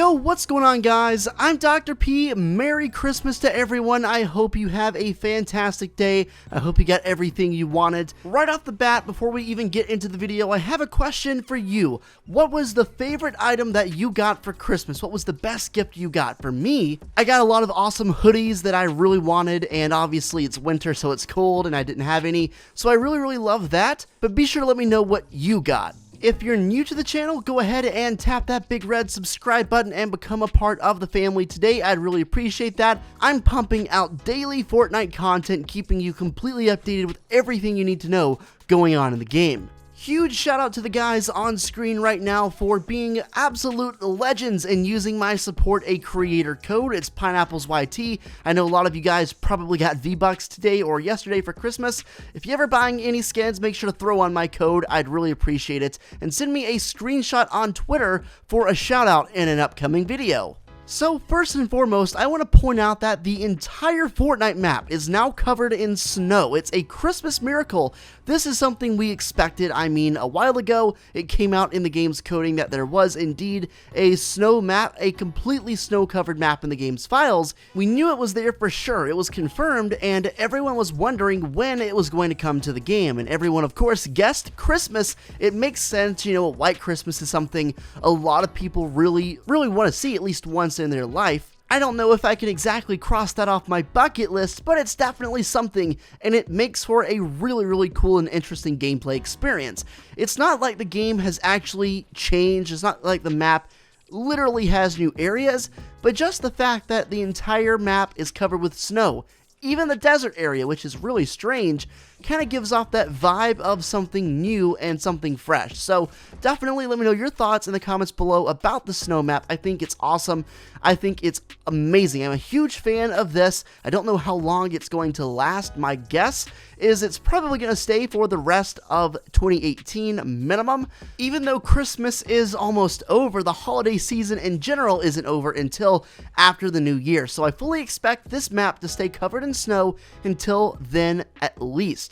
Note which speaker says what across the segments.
Speaker 1: Yo, what's going on, guys? I'm Dr. P. Merry Christmas to everyone. I hope you have a fantastic day. I hope you got everything you wanted. Right off the bat, before we even get into the video, I have a question for you. What was the favorite item that you got for Christmas? What was the best gift you got? For me, I got a lot of awesome hoodies that I really wanted, and obviously it's winter, so it's cold, and I didn't have any, so I really love that. But be sure to let me know what you got. If you're new to the channel, go ahead and tap that big red subscribe button and become a part of the family today. I'd really appreciate that. I'm pumping out daily Fortnite content, keeping you completely updated with everything you need to know going on in the game. Huge shout out to the guys on screen right now for being absolute legends and using my support a creator code. It's Pineapplez YT. I know a lot of you guys probably got V-Bucks today or yesterday for Christmas. If you're ever buying any skins, make sure to throw on my code. I'd really appreciate it. And send me a screenshot on Twitter for a shout out in an upcoming video. So first and foremost, I want to point out that the entire Fortnite map is now covered in snow. It's a Christmas miracle. This is something we expected. I mean, a while ago, it came out in the game's coding that there was indeed a snow map, a completely snow-covered map in the game's files. We knew it was there for sure. It was confirmed, and everyone was wondering when it was going to come to the game. And everyone, of course, guessed Christmas. It makes sense. You know, a white Christmas is something a lot of people really want to see at least once in their life. I don't know if I can exactly cross that off my bucket list, but it's definitely something, and it makes for a really cool and interesting gameplay experience. It's not like the game has actually changed. It's not like the map literally has new areas, but just the fact that the entire map is covered with snow. Even the desert area, which is really strange, kind of gives off that vibe of something new and something fresh. So definitely let me know your thoughts in the comments below about the snow map. I think it's awesome. I think it's amazing. I'm a huge fan of this. I don't know how long it's going to last. My guess is it's probably going to stay for the rest of 2018 minimum. Even though Christmas is almost over, the holiday season in general isn't over until after the new year. So I fully expect this map to stay covered in snow until then at least.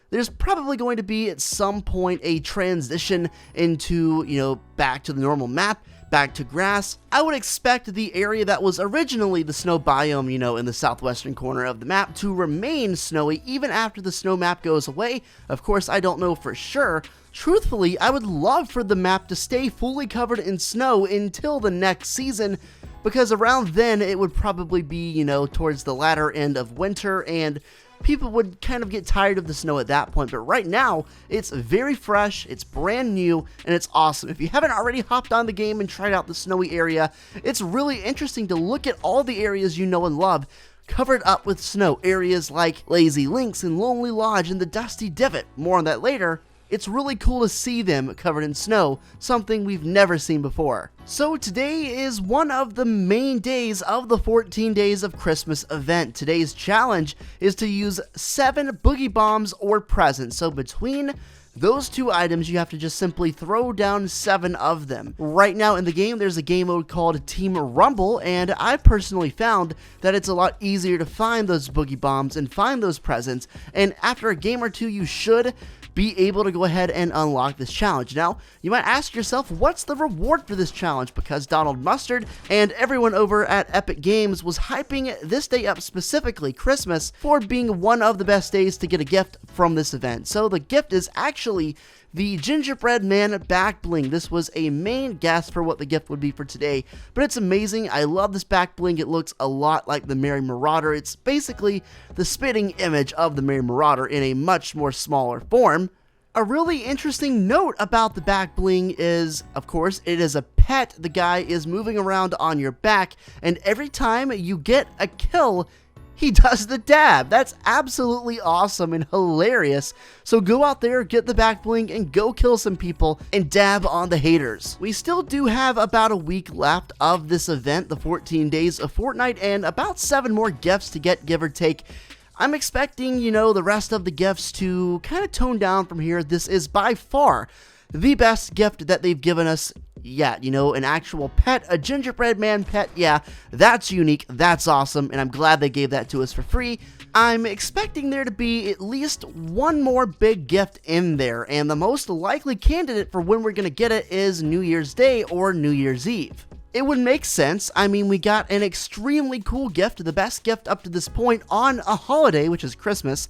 Speaker 1: There's probably going to be at some point a transition into, back to the normal map, back to grass. I would expect the area that was originally the snow biome, in the southwestern corner of the map to remain snowy even after the snow map goes away. Of course, I don't know for sure. Truthfully, I would love for the map to stay fully covered in snow until the next season, because around then it would probably be, towards the latter end of winter, and people would kind of get tired of the snow at that point. But right now, it's very fresh, it's brand new, and it's awesome. If you haven't already hopped on the game and tried out the snowy area, it's really interesting to look at all the areas you know and love covered up with snow. Areas like Lazy Links and Lonely Lodge and the Dusty Divot. More on that later. It's really cool to see them covered in snow, something we've never seen before. So today is one of the main days of the 14 Days of Christmas event. Today's challenge is to use 7 boogie bombs or presents. So between those two items, you have to just simply throw down 7 of them. Right now in the game, there's a game mode called Team Rumble, and I personally found that it's a lot easier to find those boogie bombs and find those presents, and after a game or two, you should be able to go ahead and unlock this challenge. Now, you might ask yourself, what's the reward for this challenge? Because Donald Mustard and everyone over at Epic Games was hyping this day up, specifically Christmas, for being one of the best days to get a gift from this event. So the gift is actually the Gingerbread Man back bling. This was a main guess for what the gift would be for today, but it's amazing. I love this back bling. It looks a lot like the Merry Marauder. It's basically the spitting image of the Merry Marauder in a much more smaller form. A really interesting note about the back bling is, of course, it is a pet. The guy is moving around on your back, and every time you get a kill, he does the dab. That's absolutely awesome and hilarious. So go out there, get the back bling, and go kill some people and dab on the haters. We still do have about a week left of this event, the 14 Days of Fortnite, and about 7 more gifts to get, give or take. I'm expecting, the rest of the gifts to kind of tone down from here. This is by far the best gift that they've given us yet. An actual pet, a gingerbread man pet. Yeah, that's unique. That's awesome. And I'm glad they gave that to us for free. I'm expecting there to be at least one more big gift in there. And the most likely candidate for when we're going to get it is New Year's Day or New Year's Eve. It would make sense. I mean, we got an extremely cool gift, the best gift up to this point on a holiday, which is Christmas.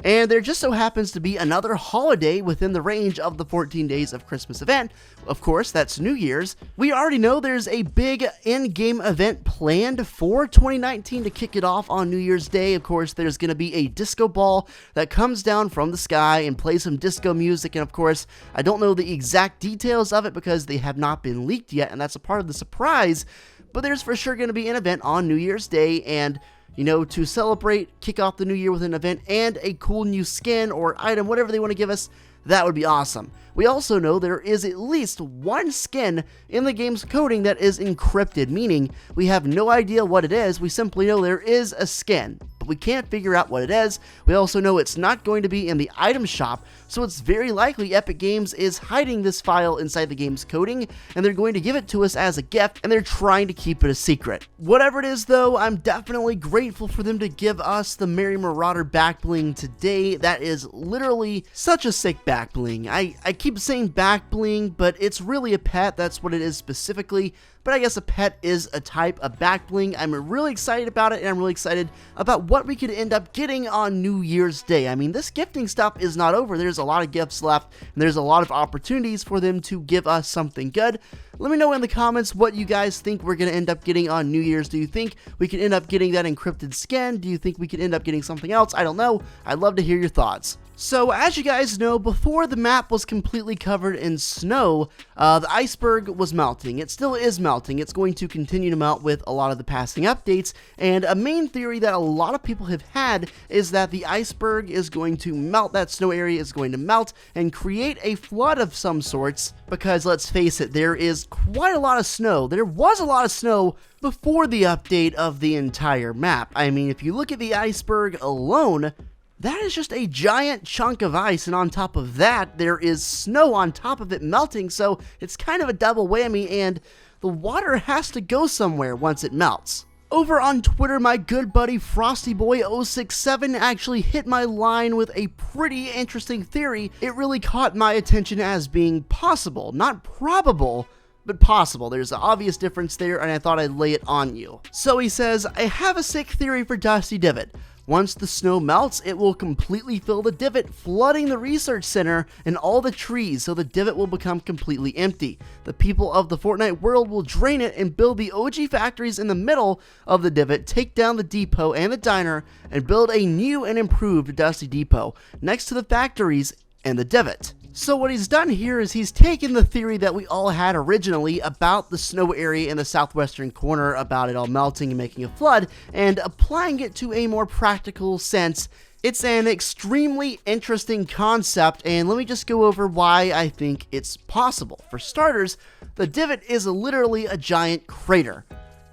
Speaker 1: And there just so happens to be another holiday within the range of the 14 Days of Christmas event. Of course, that's New Year's. We already know there's a big in-game event planned for 2019 to kick it off on New Year's Day. Of course, there's going to be a disco ball that comes down from the sky and plays some disco music. And of course, I don't know the exact details of it because they have not been leaked yet, and that's a part of the surprise. But there's for sure going to be an event on New Year's Day, and you know, to celebrate, kick off the new year with an event and a cool new skin or item, whatever they want to give us, that would be awesome. We also know there is at least one skin in the game's coding that is encrypted, meaning we have no idea what it is, we simply know there is a skin, but we can't figure out what it is. We also know it's not going to be in the item shop, so it's very likely Epic Games is hiding this file inside the game's coding, and they're going to give it to us as a gift, and they're trying to keep it a secret. Whatever it is though, I'm definitely grateful for them to give us the Merry Marauder back bling today. That is literally such a sick back bling. I keep saying back bling, but it's really a pet, that's what it is specifically. But I guess a pet is a type of back bling. I'm really excited about it, and I'm really excited about what we could end up getting on New Year's Day. I mean, this gifting stuff is not over. There's a lot of gifts left, and there's a lot of opportunities for them to give us something good. Let me know in the comments what you guys think we're going to end up getting on New Year's. Do you think we could end up getting that encrypted skin? Do you think we could end up getting something else? I don't know. I'd love to hear your thoughts. So, as you guys know, before the map was completely covered in snow, the iceberg was melting. It still is melting. It's going to continue to melt with a lot of the passing updates, and a main theory that a lot of people have had is that the iceberg is going to melt, that snow area is going to melt, and create a flood of some sorts, because let's face it, there is quite a lot of snow. There was a lot of snow before the update of the entire map. I mean, if you look at the iceberg alone, that is just a giant chunk of ice, and on top of that, there is snow on top of it melting, so it's kind of a double whammy, and the water has to go somewhere once it melts. Over on Twitter, my good buddy FrostyBoy067 actually hit my line with a pretty interesting theory. It really caught my attention as being possible, not probable, but possible. There's an obvious difference there, and I thought I'd lay it on you. So he says, I have a sick theory for Dusty Divot. Once the snow melts, it will completely fill the divot, flooding the research center and all the trees, so the divot will become completely empty. The people of the Fortnite world will drain it and build the OG factories in the middle of the divot, take down the depot and the diner, and build a new and improved Dusty Depot next to the factories and the divot. So what he's done here is he's taken the theory that we all had originally about the snow area in the southwestern corner, about it all melting and making a flood, and applying it to a more practical sense. It's an extremely interesting concept, and let me just go over why I think it's possible. For starters, the divot is literally a giant crater.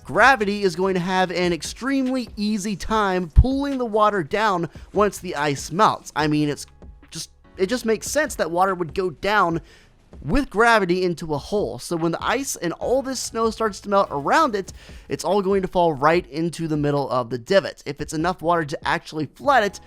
Speaker 1: Gravity is going to have an extremely easy time pulling the water down once the ice melts. I mean, it just makes sense that water would go down with gravity into a hole. So when the ice and all this snow starts to melt around it, it's all going to fall right into the middle of the divot. If it's enough water to actually flood it,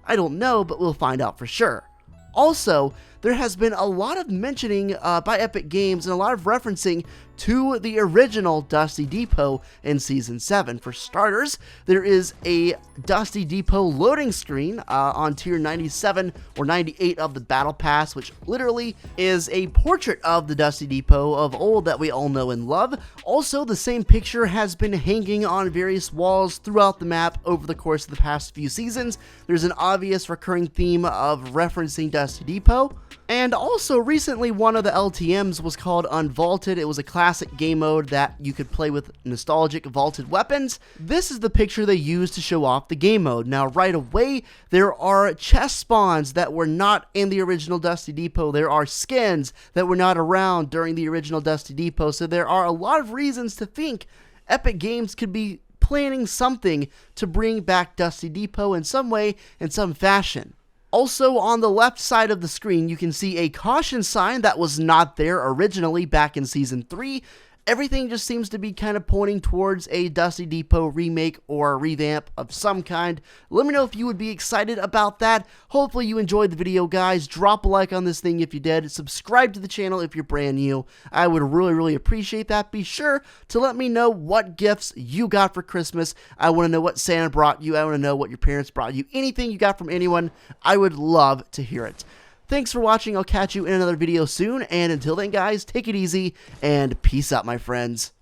Speaker 1: I don't know, but we'll find out for sure. Also, there has been a lot of mentioning by Epic Games and a lot of referencing to the original Dusty Depot in Season 7. For starters, there is a Dusty Depot loading screen on Tier 97 or 98 of the Battle Pass, which literally is a portrait of the Dusty Depot of old that we all know and love. Also, the same picture has been hanging on various walls throughout the map over the course of the past few seasons. There's an obvious recurring theme of referencing Dusty Depot. And also, recently, one of the LTMs was called Unvaulted. It was a classic game mode that you could play with nostalgic vaulted weapons. This is the picture they used to show off the game mode. Now, right away, there are chest spawns that were not in the original Dusty Depot. There are skins that were not around during the original Dusty Depot. So there are a lot of reasons to think Epic Games could be planning something to bring back Dusty Depot in some way, in some fashion. Also, on the left side of the screen, you can see a caution sign that was not there originally back in Season 3. everything just seems to be kind of pointing towards a Dusty Depot remake or a revamp of some kind. Let me know if you would be excited about that. Hopefully you enjoyed the video, guys. Drop a like on this thing if you did. Subscribe to the channel if you're brand new. I would really appreciate that. Be sure to let me know what gifts you got for Christmas. I want to know what Santa brought you. I want to know what your parents brought you. Anything you got from anyone, I would love to hear it. Thanks for watching. I'll catch you in another video soon. And until then, guys, take it easy and peace out, my friends.